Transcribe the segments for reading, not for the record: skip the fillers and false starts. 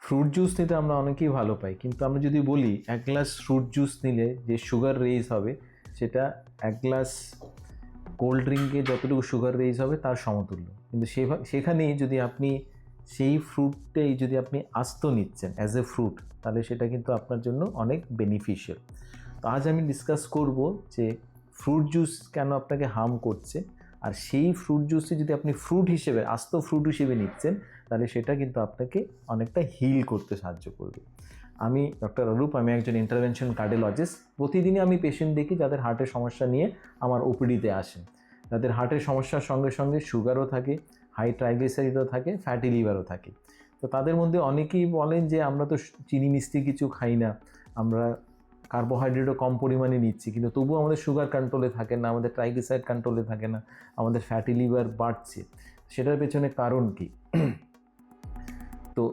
Fruit juice নিতে আমরা অনেকেই ভালো পাই, কিন্তু আমরা যদি বলি এক গ্লাস ফ্রুট জুস নিলে যে সুগার রেইজ হবে সেটা এক গ্লাস কোল্ড ড্রিঙ্কে যতটুকু সুগার রেইজ হবে তার সমতুল্য। কিন্তু সেখানেই যদি আপনি সেই ফ্রুটটাই যদি আপনি আস্ত নিচ্ছেন অ্যাজ এ ফ্রুট, তাহলে সেটা কিন্তু আপনার জন্য অনেক বেনিফিশিয়াল। তো আজ আমি ডিসকাস করব যে ফ্রুট জুস কেন আপনাকে হার্ম করছে, আর সেই ফ্রুট জুসে যদি আপনি ফ্রুট হিসেবে আস্ত ফ্রুট হিসেবে নিচ্ছেন তাহলে সেটা কিন্তু আপনাকে অনেকটা হিল করতে সাহায্য করবে। আমি ডক্টর অরূপ, আমি একজন ইন্টারভেনশন কার্ডিওলজিস্ট। প্রতিদিনই আমি পেশেন্ট দেখি যাদের হার্টের সমস্যা নিয়ে আমার ওপিডিতে আসেন। যাদের হার্টের সমস্যার সঙ্গে সঙ্গে সুগারও থাকে, হাই ট্রাইগ্লিসারিডও থাকে, ফ্যাটি লিভারও থাকে। তো তাদের মধ্যে অনেকেই বলেন যে আমরা তো চিনি মিষ্টি কিছু খাই না, আমরা কার্বোহাইড্রেটও কম পরিমাণে নিচ্ছি, কিন্তু তবুও আমাদের সুগার কন্ট্রোলে থাকে না, আমাদের ট্রাইগ্লিসারাইড কন্ট্রোলে থাকে না, আমাদের ফ্যাটি লিভার বাড়ছে। সেটার পেছনে কারণ কি? তো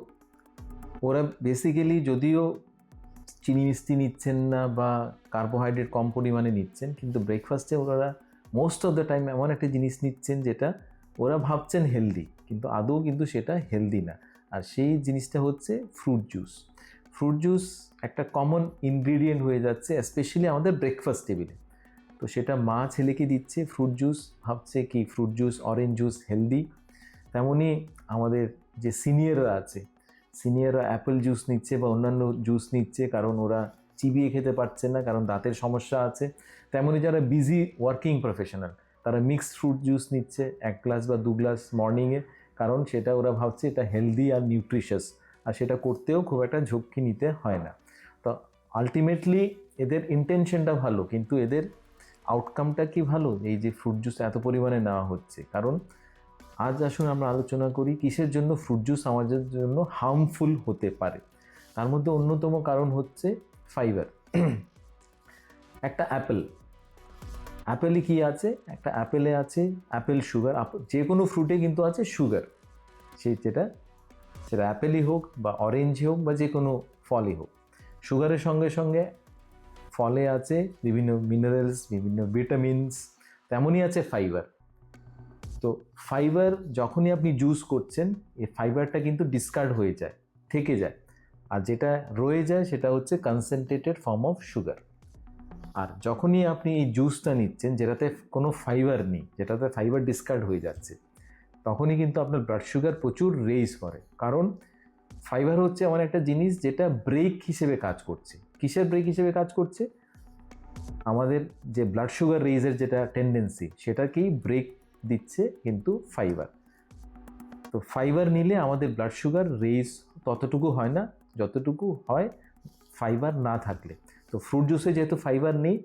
ওরা বেসিক্যালি যদিও চিনি মিষ্টি নিচ্ছেন না বা কার্বোহাইড্রেট কম পরিমাণে নিচ্ছেন, কিন্তু ব্রেকফাস্টে ওরা মোস্ট অফ দ্য টাইম এমন একটা জিনিস নিচ্ছেন যেটা ওরা ভাবছেন হেলদি, কিন্তু আদৌ কিন্তু সেটা হেলদি না। আর সেই জিনিসটা হচ্ছে ফ্রুট জুস। ফ্রুট জুস একটা কমন ইনগ্রিডিয়েন্ট হয়ে যাচ্ছে স্পেশালি আমাদের ব্রেকফাস্ট টেবিলে। তো সেটা মা ছেলেকে দিচ্ছে ফ্রুট জুস, ভাবছে কি fruit juice, orange juice healthy. তেমনই আমাদের যে সিনিয়ররা আছে, সিনিয়ররা অ্যাপেল জুস নিচ্ছে বা অন্যান্য জুস নিচ্ছে কারণ ওরা চিবিয়ে খেতে পারছে না, কারণ দাঁতের সমস্যা আছে। তেমনই যারা বিজি ওয়ার্কিং প্রফেশনাল তারা মিক্সড ফ্রুট জুস নিচ্ছে 1 গ্লাস বা 2 গ্লাস মর্নিংয়ে, কারণ সেটা ওরা ভাবছে এটা হেলদি আর নিউট্রিশাস, আর সেটা করতেও খুব একটা ঝক্কি নিতে হয় না। তো আলটিমেটলি এদের ইন্টেনশনটা ভালো, কিন্তু এদের আউটকামটা কি ভালো এই যে ফ্রুট জুস এত পরিমাণে নেওয়া হচ্ছে? কারণ আজ আসুন আমরা আলোচনা করি কিসের জন্য ফ্রুট জুস আমাদের জন্য হার্মফুল হতে পারে। তার মধ্যে অন্যতম কারণ হচ্ছে ফাইবার। একটা অ্যাপেলে কি আছে? একটা অ্যাপেলে আছে অ্যাপেল সুগার। যে কোনো ফ্রুটে কিন্তু আছে সুগার, সেটা অ্যাপেলই হোক বা অরেঞ্জই হোক বা যে কোনো ফলই হোক। সুগারের সঙ্গে সঙ্গে ফলে আছে বিভিন্ন মিনারেলস, বিভিন্ন ভিটামিনস, তেমনই আছে ফাইবার। তো ফাইবার যখনই আপনি জুস করছেন, এই ফাইবারটা কিন্তু ডিসকার্ড হয়ে যায়, থেকে যায়, আর যেটা রয়ে যায় সেটা হচ্ছে কনসেন্ট্রেটেড ফর্ম অফ সুগার। আর যখনই আপনি এই জুসটা নিচ্ছেন যেটাতে কোনো ফাইবার নেই, যেটাতে ফাইবার ডিসকার্ড হয়ে যাচ্ছে, তখনই কিন্তু আপনার ব্লাড সুগার প্রচুর রেইজ করে। কারণ ফাইবার হচ্ছে এমন একটা জিনিস যেটা ব্রেক হিসেবে কাজ করছে। কিসের ব্রেক হিসেবে কাজ করছে? আমাদের যে ব্লাড সুগার রেইজের যেটা টেন্ডেন্সি, সেটাকেই ব্রেক দিচ্ছে কিন্তু ফাইবার। তো ফাইবার নিলে আমাদের ব্লাড সুগার রেইজ ততটুকু হয় না যতটুকু হয় ফাইবার না থাকলে। তো ফ্রুট জুসে যেহেতু ফাইবার নেই,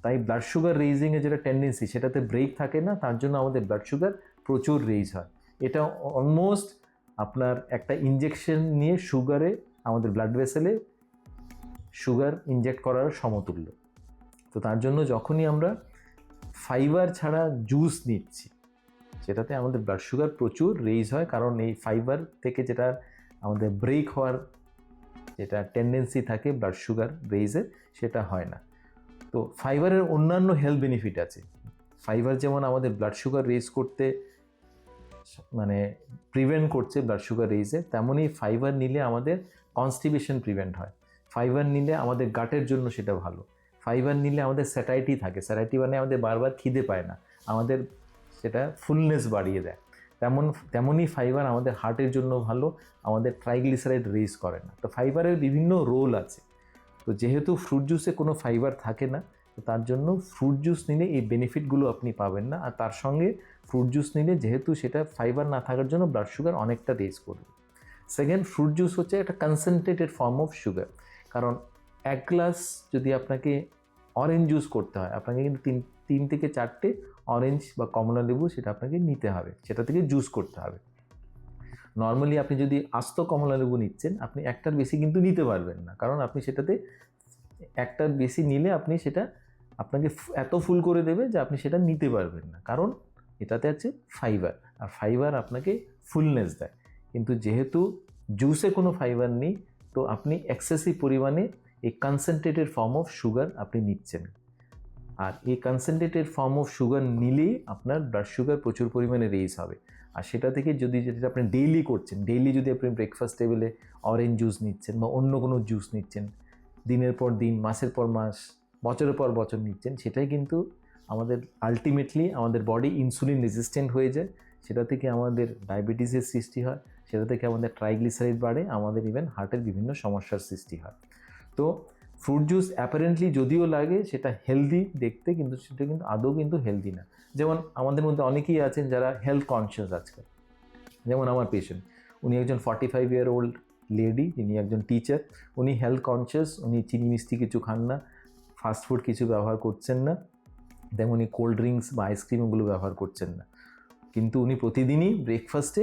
তাই ব্লাড সুগার রেইজিংয়ের যেটা টেন্ডেন্সি সেটাতে ব্রেক থাকে না, তার জন্য আমাদের ব্লাড সুগার প্রচুর রেইজ হয়। এটা অলমোস্ট আপনার একটা ইনজেকশন নিয়ে সুগারে আমাদের ব্লাড ভেসেলে সুগার ইনজেক্ট করার সমতুল্য। তো তার জন্য যখনই আমরা ফাইবার ছাড়া জুস নিচ্ছি, সেটাতে আমাদের ব্লাড সুগার প্রচুর রেইজ হয়, কারণ এই ফাইবার থেকে যেটা আমাদের ব্রেক হওয়ার যেটা টেন্ডেন্সি থাকে ব্লাড সুগার রেইজে, সেটা হয় না। তো ফাইবারের অন্যান্য হেলথ বেনিফিট আছে। ফাইবার যেমন আমাদের ব্লাড সুগার রেইজ করতে প্রিভেন্ট করছে ব্লাড সুগার রেইজে, তেমনই ফাইবার নিলে আমাদের কনস্টিপেশন প্রিভেন্ট হয়। ফাইবার নিলে আমাদের গাটের জন্য সেটা ভালো। ফাইবার নিলে আমাদের স্যাটাইটি থাকে, স্যাটাইটি মানে আমাদের বারবার খিদে পায় না, আমাদের সেটা ফুলনেস বাড়িয়ে দেয়। তেমনই ফাইবার আমাদের হার্টের জন্য ভালো, আমাদের ট্রাইগ্লিসারাইড রেইজ করে না। তো ফাইবারের বিভিন্ন রোল আছে। তো যেহেতু ফ্রুট জুসে কোনো ফাইবার থাকে না, তো তার জন্য ফ্রুট জুস নিলে এই বেনিফিটগুলো আপনি পাবেন না। আর তার সঙ্গে ফ্রুট জুস নিলে যেহেতু সেটা ফাইবার না থাকার জন্য ব্লাড সুগার অনেকটা রেইজ করবে। সেকেন্ড, ফ্রুট জুস হচ্ছে একটা কনসেন্ট্রেটেড ফর্ম অফ সুগার। কারণ 1 গ্লাস যদি আপনাকে অরেঞ্জ জুস করতে হয়, আপনাকে কিন্তু 3 থেকে 4টে অরেঞ্জ বা কমলা লেবু সেটা আপনাকে নিতে হবে, সেটা থেকে জুস করতে হবে। নর্মালি আপনি যদি আস্ত কমলা লেবু নিচ্ছেন, আপনি একটার বেশি কিন্তু নিতে পারবেন না, কারণ আপনি সেটাতে একটার বেশি নিলে আপনি সেটা আপনাকে এত ফুল করে দেবে যে আপনি সেটা নিতে পারবেন না, কারণ এটাতে আছে ফাইবার, আর ফাইবার আপনাকে ফুলনেস দেয়। কিন্তু যেহেতু জুসে কোনো ফাইবার নেই, তো আপনি এক্সেসিভ পরিমাণে এই কনসেন্ট্রেটেড ফর্ম অফ সুগার আপনি নিচ্ছেন। আর এই কনসেন্ট্রেটেড ফর্ম অফ সুগার নিলেই আপনার ব্লাড সুগার প্রচুর পরিমাণে রেইজ হবে। আর সেটা থেকে যদি যেটা আপনি ডেইলি করছেন, ডেইলি যদি আপনি ব্রেকফাস্ট টেবিলে অরেঞ্জ জুস নিচ্ছেন বা অন্য কোনো জুস নিচ্ছেন, দিনের পর দিন, মাসের পর মাস, বছরের পর বছর নিচ্ছেন, সেটাই কিন্তু আমাদের আলটিমেটলি আমাদের বডি ইনসুলিন রেজিস্ট্যান্ট হয়ে যায়, সেটা থেকে আমাদের ডায়াবেটিসের সৃষ্টি হয়, সেটা থেকে আমাদের ট্রাইগ্লিসারাইড বাড়ে, আমাদের ইভেন হার্টের বিভিন্ন সমস্যার সৃষ্টি হয়। তো ফ্রুট জুস অ্যাপারেন্টলি যদিও লাগে সেটা হেলদি দেখতে, কিন্তু সেটা কিন্তু আদৌ কিন্তু হেলদি না। যেমন আমাদের মধ্যে অনেকেই আছেন যারা হেলথ কনসিয়াস আজকাল, যেমন আমার পেশেন্ট, উনি একজন 45-year-old লেডি, যিনি একজন টিচার, উনি হেলথ কনসিয়াস, উনি চিনি মিষ্টি কিছু খান না, ফাস্টফুড কিছু ব্যবহার করছেন না, তেমনি কোল্ড ড্রিঙ্কস বা আইসক্রিম ওগুলো ব্যবহার করছেন না, কিন্তু উনি প্রতিদিনই ব্রেকফাস্টে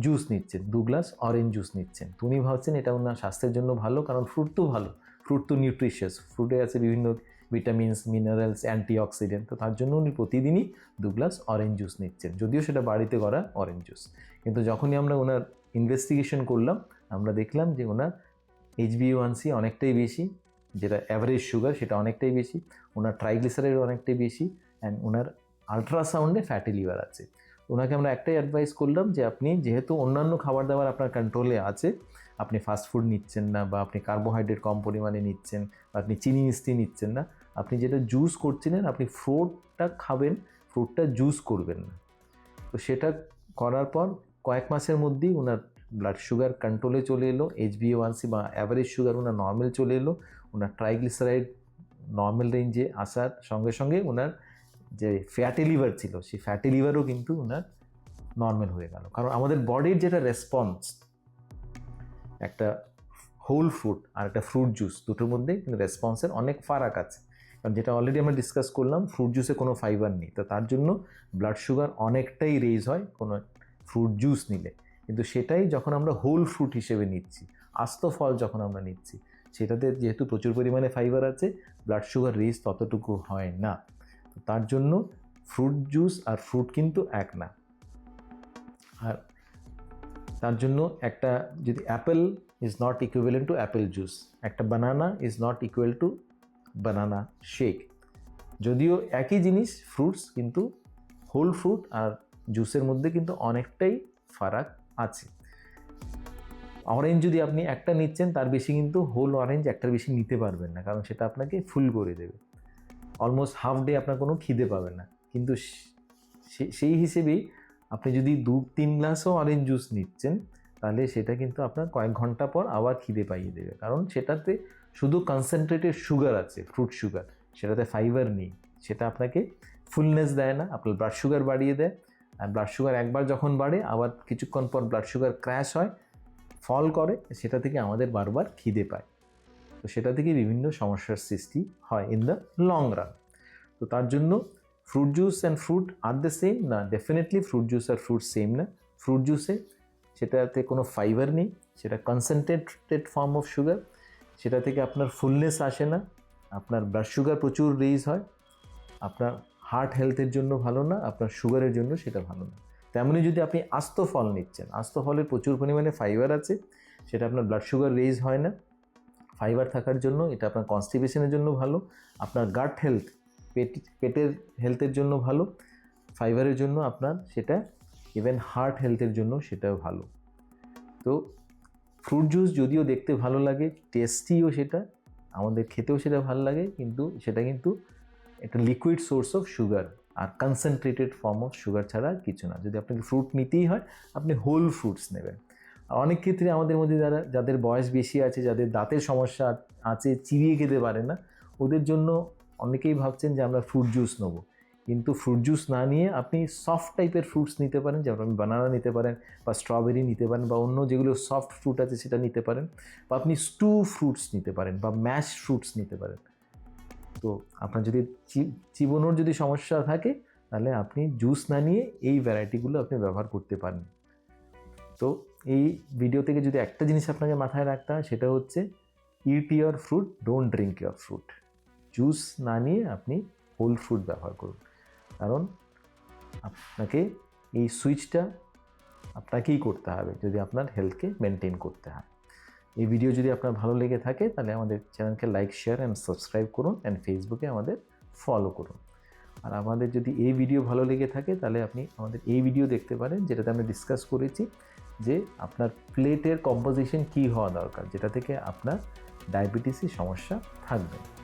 জুস নিচ্ছেন, 2 গ্লাস অরেঞ্জ জুস নিচ্ছেন। তো উনি ভাবছেন এটা ওনার স্বাস্থ্যের জন্য ভালো, কারণ ফ্রুট তো ভালো, ফ্রুট তো নিউট্রিশিয়াস, ফ্রুটে আছে বিভিন্ন ভিটামিনস, মিনারেলস, অ্যান্টিঅক্সিডেন্ট, তো তার জন্য উনি প্রতিদিনই 2 গ্লাস অরেঞ্জ জুস নিচ্ছেন, যদিও সেটা বাড়িতে করা অরেঞ্জ জুস। কিন্তু যখনই আমরা ওনার ইনভেস্টিগেশন করলাম, আমরা দেখলাম যে ওনার HbA1c অনেকটাই বেশি, যেটা অ্যাভারেজ সুগার সেটা অনেকটাই বেশি, ওনার ট্রাইগ্লিসারাইড অনেকটাই বেশি, অ্যান্ড ওনার আলট্রাসাউন্ডে ফ্যাটি লিভার আছে। ওনাকে আমরা একটাই অ্যাডভাইস করলাম যে আপনি যেহেতু অন্যান্য খাবার দাবার আপনার কন্ট্রোলে আছে, আপনি ফাস্টফুড নিচ্ছেন না, বা আপনি কার্বোহাইড্রেট কম পরিমাণে নিচ্ছেন, বা আপনি চিনি মিষ্টি নিচ্ছেন না, আপনি যেটা জুস করছিলেন আপনি ফ্রুটটা খাবেন, ফ্রুটটা জুস করবেন না। তো সেটা করার পর কয়েক মাসের মধ্যেই ওনার ব্লাড সুগার কন্ট্রোলে চলে এলো, HbA1c বা অ্যাভারেজ সুগার ওনার নর্মাল চলে এলো, ওনার ট্রাইগ্লিসারাইড নর্মাল রেঞ্জে আসার সঙ্গে সঙ্গে ওনার যে ফ্যাটি লিভার ছিল সেই ফ্যাটি লিভারও কিন্তু ওনার নর্মাল হয়ে গেল। কারণ আমাদের বডির যেটা রেসপন্স একটা হোল ফ্রুট আর একটা ফ্রুট জুস, দুটোর মধ্যে কিন্তু রেসপন্সের অনেক ফারাক আছে। কারণ যেটা অলরেডি আমরা ডিসকাস করলাম, ফ্রুট জুসে কোনো ফাইবার নেই, তো তার জন্য ব্লাড সুগার অনেকটাই রেজ হয় কোনো ফ্রুট জুস নিলে। কিন্তু সেটাই যখন আমরা হোল ফ্রুট হিসেবে নিচ্ছি, আস্ত ফল যখন আমরা নিচ্ছি, সেটাতে যেহেতু প্রচুর পরিমাণে ফাইবার আছে, ব্লাড সুগার রেজ ততটুকু হয় না। তো তার জন্য ফ্রুট জুস আর ফ্রুট কিন্তু এক না। আর তার জন্য একটা যদি apple is not equivalent to apple juice, একটা banana is not equal to banana shake, যদিও একই জিনিস ফ্রুটস, কিন্তু হোল ফ্রুট আর জুসের মধ্যে কিন্তু অনেকটাই ফারাক আছে। অরেঞ্জ যদি আপনি একটা নিচ্ছেন, তার বেশি কিন্তু হোল অরেঞ্জ একটার বেশি নিতে পারবেন না, কারণ সেটা আপনাকে ফুল করে দেবে, অলমোস্ট হাফ ডে আপনার কোনো খিদে পাবে না। কিন্তু সেই হিসেবেই আপনি যদি 2-3 গ্লাসও অরেঞ্জ জুস নিচ্ছেন, তাহলে সেটা কিন্তু আপনার কয়েক ঘন্টা পর আবার খিদে পাইয়ে দেবে, কারণ সেটাতে শুধু কনসেন্ট্রেটেড সুগার আছে, ফ্রুট সুগার, সেটাতে ফাইবার নেই। সেটা আপনাকে ফুলনেস দেয় না, আপনার ব্লাড সুগার বাড়িয়ে দেয়, আর ব্লাড সুগার একবার যখন বাড়ে আবার কিছুক্ষণ পর ব্লাড সুগার ক্র্যাশ হয়, ফল করে, সেটা থেকে আমাদের বারবার খিদে পায়। তো সেটা থেকে বিভিন্ন সমস্যার সৃষ্টি হয় ইন দ্য লং রান। তো তার জন্য fruit juice and fruit are the same না, ডেফিনেটলি ফ্রুট জুস আর ফ্রুট সেম না। ফ্রুট জুসে সেটাতে কোনো ফাইবার নেই, সেটা কনসেন্ট্রেটেড ফর্ম অফ সুগার, সেটা থেকে আপনার ফুলনেস আসে না, আপনার ব্লাড সুগার প্রচুর রেইজ হয়, আপনার হার্ট হেলথের জন্য ভালো না, আপনার সুগারের জন্য সেটা ভালো না। তেমনি যদি আপনি আস্ত ফল নিচ্ছেন, আস্ত ফলের প্রচুর পরিমাণে ফাইবার আছে, সেটা আপনার ব্লাড সুগার রেইজ হয় না, ফাইবার থাকার জন্য এটা আপনার কনস্টিপেশনের জন্য ভালো, আপনার গাট হেলথ, পেটের হেলথের জন্য ভালো, ফাইবারের জন্য আপনার সেটা ইভেন হার্ট হেলথের জন্য সেটাও ভালো। তো ফ্রুট জুস যদিও দেখতে ভালো লাগে, টেস্টিও সেটা, আমাদের খেতেও সেটা ভালো লাগে, কিন্তু সেটা কিন্তু একটা লিকুইড সোর্স অফ সুগার আর কনসেন্ট্রেটেড ফর্ম অফ সুগার ছাড়া কিছু না। যদি আপনাকে ফ্রুট নিতেই হয়, আপনি হোল ফ্রুটস নেবেন। অনেক ক্ষেত্রে আমাদের মধ্যে যাদের বয়স বেশি আছে, যাদের দাঁতের সমস্যা আছে, চিবিয়ে খেতে পারে না, ওদের জন্য অনেকেই ভাবছেন যে আমরা ফ্রুট জুস নেবো, কিন্তু ফ্রুট জুস না নিয়ে আপনি সফট টাইপের ফ্রুটস নিতে পারেন, যেমন আপনি বানানা নিতে পারেন, বা স্ট্রবেরি নিতে পারেন, বা অন্য যেগুলো সফট ফ্রুট আছে সেটা নিতে পারেন, বা আপনি স্টু ফ্রুটস নিতে পারেন, বা ম্যাশ ফ্রুটস নিতে পারেন। তো আপনার যদি চিবোনোর যদি সমস্যা থাকে, তাহলে আপনি জুস না নিয়ে এই ভ্যারাইটিগুলো আপনি ব্যবহার করতে পারেন। তো এই ভিডিও থেকে যদি একটা জিনিস আপনাকে মাথায় রাখতে হয়, সেটা হচ্ছে it your fruit, don't drink your fruit. Juice না নিয়ে আপনি হোল ফ্রুট ব্যবহার করুন, কারণ আপনাকে এই সুইচটা আপনাকেই করতে হবে যদি আপনার হেলথকে মেনটেন করতে হয়। এই ভিডিও যদি আপনার ভালো লেগে থাকে, তাহলে আমাদের চ্যানেলকে লাইক, শেয়ার অ্যান্ড সাবস্ক্রাইব করুন, অ্যান্ড ফেসবুকে আমাদের ফলো করুন। আর আমাদের যদি এই ভিডিও ভালো লেগে থাকে তাহলে আপনি আমাদের এই ভিডিও দেখতে পারেন, যেটাতে আমরা ডিসকাস করেছি যে আপনার প্লেটের কম্পোজিশন কী হওয়া দরকার, যেটা থেকে আপনার ডায়াবেটিসের সমস্যা থাকবে না।